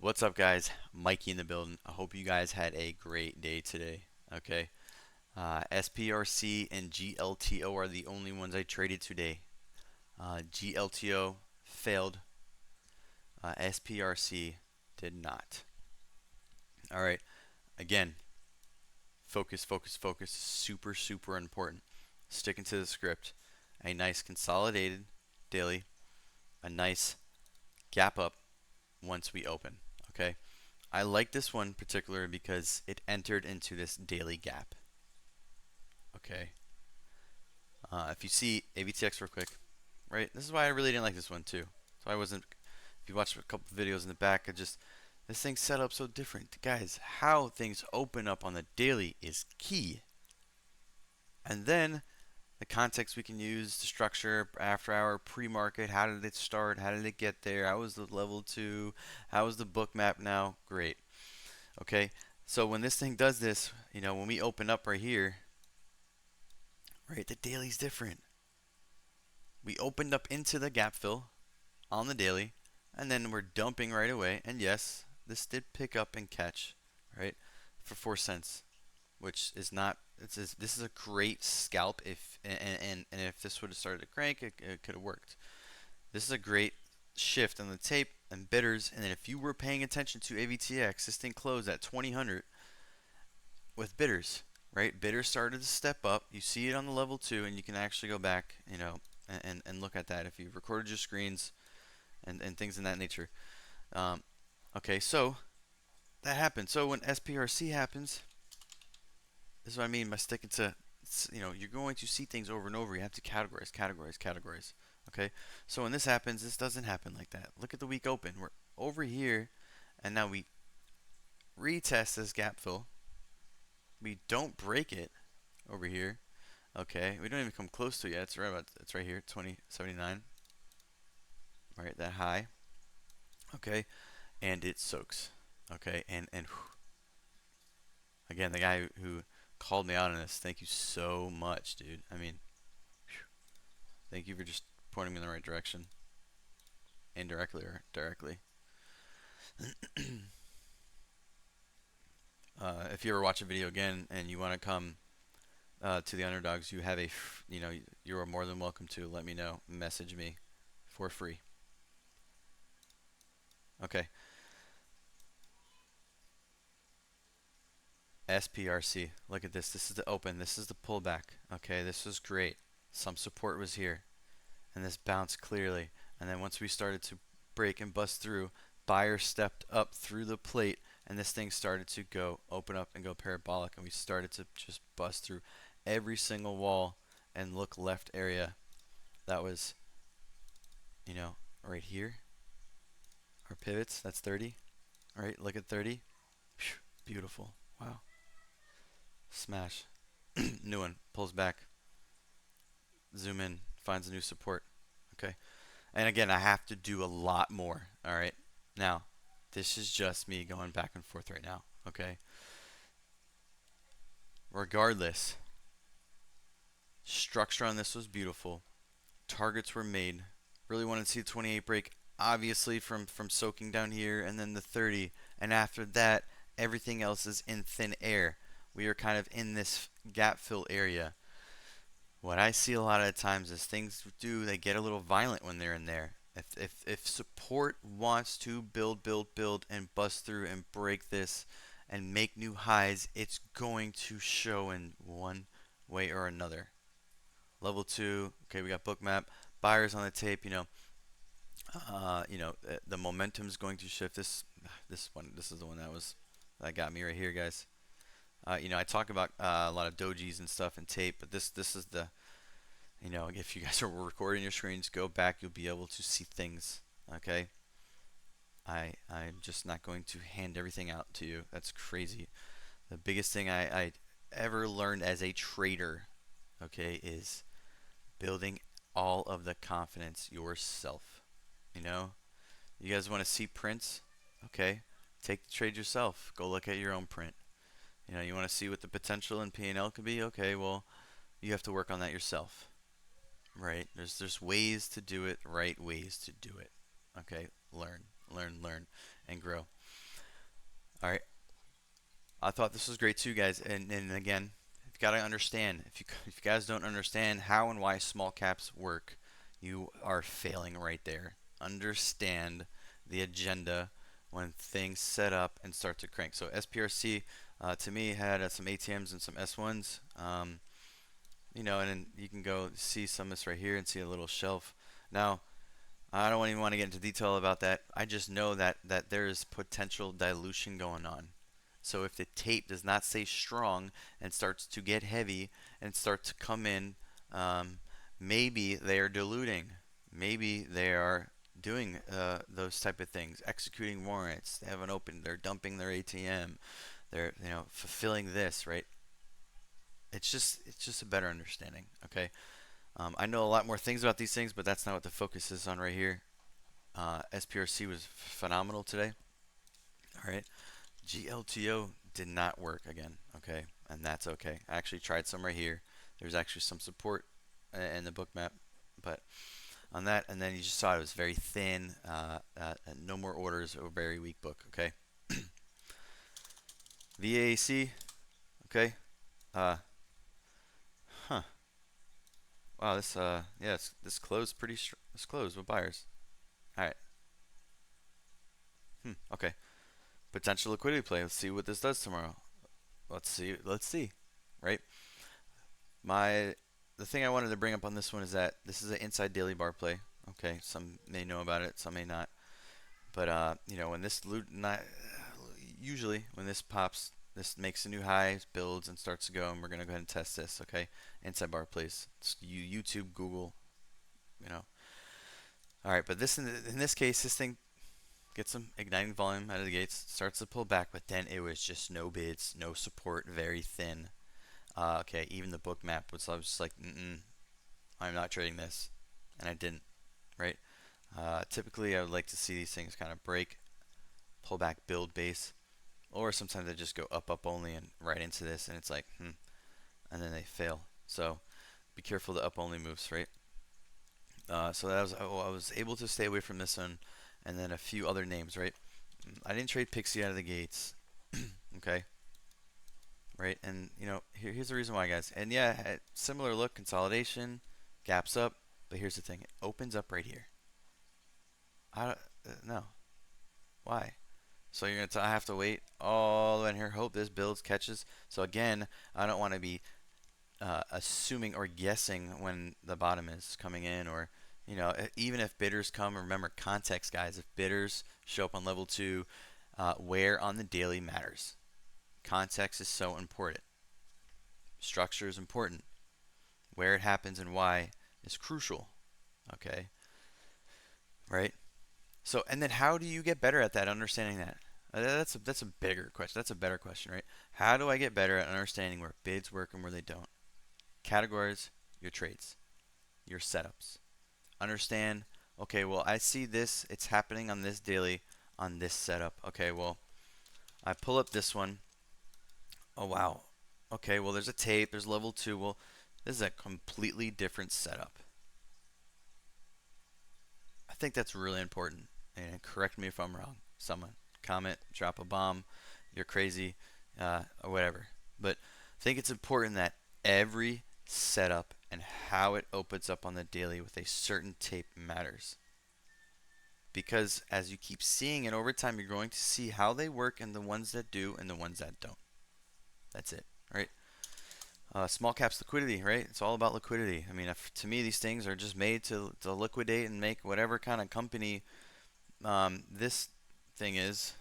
What's up, guys? Mikey in the building. I hope you guys had a great day today. Okay. SPRC and GLTO are the only ones I traded today. GLTO failed. SPRC did not. All right. Again, focus, focus, focus. Super, super important. Sticking to the script. A nice consolidated daily. A nice gap up once we open. Okay. I like this one particularly because it entered into this daily gap. Okay. If you see AVTX real quick, right? This is why I really didn't like this one too. So I wasn't. If you watch a couple of videos in the back, this thing's set up so different, guys. How things open up on the daily is key, and then the context we can use, the structure, after hour, pre-market. How did it start? How did it get there? How was the level two? How was the book map now? Great. Okay. So when this thing does this, when we open up right here, right, the daily's different. We opened up into the gap fill on the daily, and then we're dumping right away. And yes, this did pick up and catch, right, for 4 cents, which is not. This is a great scalp if and if this would have started to crank, it could have worked. This is a great shift on the tape and bidders. And then if you were paying attention to AVTX, this thing closed at 2000 with bidders, right? Bidders started to step up. You see it on the level two, and you can actually go back, and look at that if you've recorded your screens and things in that nature. Um, okay, so that happens. So when SPRC happens, this is what I mean by sticking to, you're going to see things over and over. You have to categorize, categorize, categorize. Okay, so when this happens, this doesn't happen like that. Look at the week open. We're over here, and now we retest this gap fill. We don't break it over here. Okay, we don't even come close to it yet. It's right here, 2079. Right, that high. Okay, and it soaks. Okay, and again, the guy who called me out on this, thank you so much, dude. I mean, thank you for just pointing me in the right direction, indirectly or directly. If you ever watch a video again and you want to come to the underdogs, you have you are more than welcome to let me know. Message me for free. Okay. SPRC. Look at this. This is the open. This is the pullback. Okay, this was great. Some support was here, and this bounced clearly. And then once we started to break and bust through, buyers stepped up through the plate, and this thing started to go open up and go parabolic, and we started to just bust through every single wall and look left area. That was, right here. Our pivots. That's 30. All right, look at 30. Whew, beautiful. Wow. Smash. New one. Pulls back. Zoom in. Finds a new support. Okay. And again, I have to do a lot more. All right. Now, this is just me going back and forth right now. Okay. Regardless, structure on this was beautiful. Targets were made. Really wanted to see the 28 break, obviously from soaking down here, and then the 30. And after that, everything else is in thin air. We are kind of in this gap fill area. What I see a lot of times is they get a little violent when they're in there. If support wants to build and bust through and break this and make new highs, it's going to show in one way or another. Level two, okay, we got book map, buyers on the tape. The momentum is going to shift. This is the one that got me right here, guys. I talk about a lot of dojis and stuff and tape, but this is the, if you guys are recording your screens, go back. You'll be able to see things. Okay. I'm just not going to hand everything out to you. That's crazy. The biggest thing I ever learned as a trader, okay, is building all of the confidence yourself. You guys want to see prints? Okay, take the trade yourself. Go look at your own print. You want to see what the potential in P&L could be? Okay, well, you have to work on that yourself, right? There's ways to do it, right ways to do it. Okay, learn, and grow. All right. I thought this was great too, guys. And again, you've got to understand, if you guys don't understand how and why small caps work, you are failing right there. Understand the agenda when things set up and start to crank. So SPRC, to me, had some ATMs and some S1s. And then you can go see some of this right here and see a little shelf. Now, I don't even want to get into detail about that. I just know that there is potential dilution going on. So if the tape does not stay strong and starts to get heavy and start to come in, um, maybe they are diluting. Maybe they are doing those type of things, executing warrants. They haven't opened. They're dumping their ATM. They're fulfilling this, right? It's just a better understanding. Okay. I know a lot more things about these things, but that's not what the focus is on right here. SPRC was phenomenal today. All right. GLTO did not work again. Okay. And that's okay. I actually tried some right here. There's actually some support in the book map, but on that, and then you just saw it was very thin. No more orders. A very weak book. Okay. VAC. Okay. Uh, huh. Wow. Yeah. This closed pretty. This closed with buyers. All right. Okay. Potential liquidity play. Let's see what this does tomorrow. Let's see. Let's see. Right. My the thing I wanted to bring up on this one is that this is an inside daily bar play. Okay. Some may know about it. Some may not. But when this not usually when this pops, this makes a new high, builds and starts to go, and we're gonna go ahead and test this. Okay. Inside bar plays. It's YouTube, Google. You know. All right. But in this case, this thing gets some igniting volume out of the gates, starts to pull back, but then it was just no bids, no support, very thin. Okay, even the book map was, I was just like, I'm not trading this, and I didn't, right? Typically, I would like to see these things kind of break, pull back, build base, or sometimes they just go up only and right into this, and it's like, and then they fail. So be careful the up only moves, right? So I was able to stay away from this one, and then a few other names, right? I didn't trade Pixie out of the gates, okay, right? And here's the reason why, guys. And yeah, similar look, consolidation, gaps up, but here's the thing: it opens up right here. I don't, no, why? So I have to wait all the way in here, hope this builds, catches. So again, I don't want to be assuming or guessing when the bottom is coming in, or even if bidders come. Remember context, guys. If bidders show up on level 2, where on the daily matters. Context is so important. Structure is important. Where it happens and why is crucial. Okay, right? So, and then how do you get better at that? Understanding that. That's a bigger question. That's a better question, right? How do I get better at understanding where bids work and where they don't? Categorize your trades, your setups. Understand, okay, well, I see this, it's happening on this daily, on this setup. Okay, well, I pull up this one. Oh, wow. Okay, well, there's a tape, there's level 2. Well, this is a completely different setup. I think that's really important. And correct me if I'm wrong. Someone comment, drop a bomb, you're crazy, or whatever. But I think it's important that every setup and how it opens up on the daily with a certain tape matters. Because as you keep seeing it over time, you're going to see how they work and the ones that do and the ones that don't. That's it, right? Small caps liquidity, right? It's all about liquidity. I mean, to me, these things are just made to liquidate and make whatever kind of company this thing is.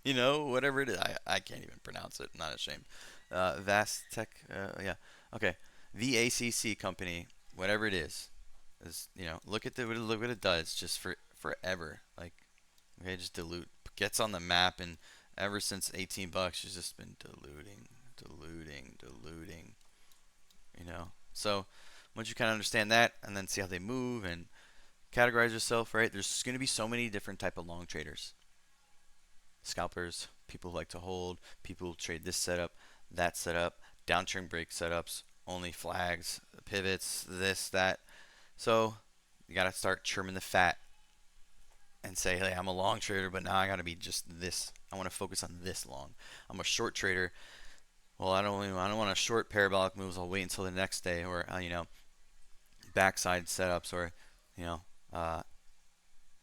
Whatever it is. I can't even pronounce it. I'm not ashamed. Vast Tech, yeah. Okay. VACC company, whatever it is look at look what it does just for forever. Like, okay, just dilute. Gets on the map, and ever since 18 bucks, it's just been diluting. So once you kind of understand that, and then see how they move and categorize yourself, right? There's going to be so many different type of long traders. Scalpers, people who like to hold, people who trade this setup, that setup, downtrend break setups, only flags, pivots, this, that. So you got to start trimming the fat. and say, hey, I'm a long trader, but now I got to be just this. I want to focus on this long. I'm a short trader. Well, I don't want to short parabolic moves. I'll wait until the next day, or backside setups, or you know, uh,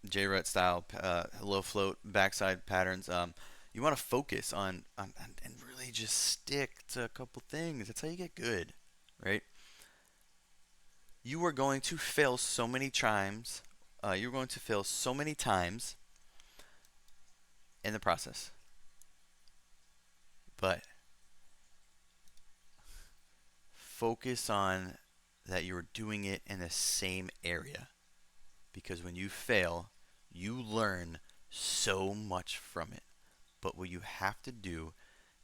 J-Rut style low float backside patterns. You want to focus on and really just stick to a couple things. That's how you get good, right? You are going to fail so many times. You're going to fail so many times in the process. But focus on that you're doing it in the same area. Because when you fail, you learn so much from it. But what you have to do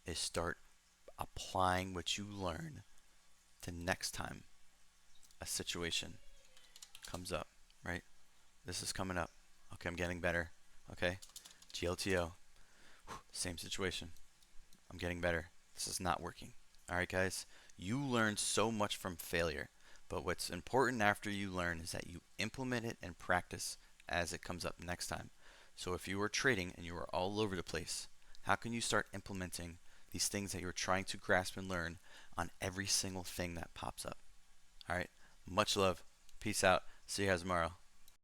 is start applying what you learn to next time a situation comes up, right? This is coming up. Okay, I'm getting better. Okay, GLTO. Same situation. I'm getting better. This is not working. All right, guys. You learn so much from failure. But what's important after you learn is that you implement it and practice as it comes up next time. So if you are trading and you are all over the place, how can you start implementing these things that you're trying to grasp and learn on every single thing that pops up? All right. Much love. Peace out. See you guys tomorrow.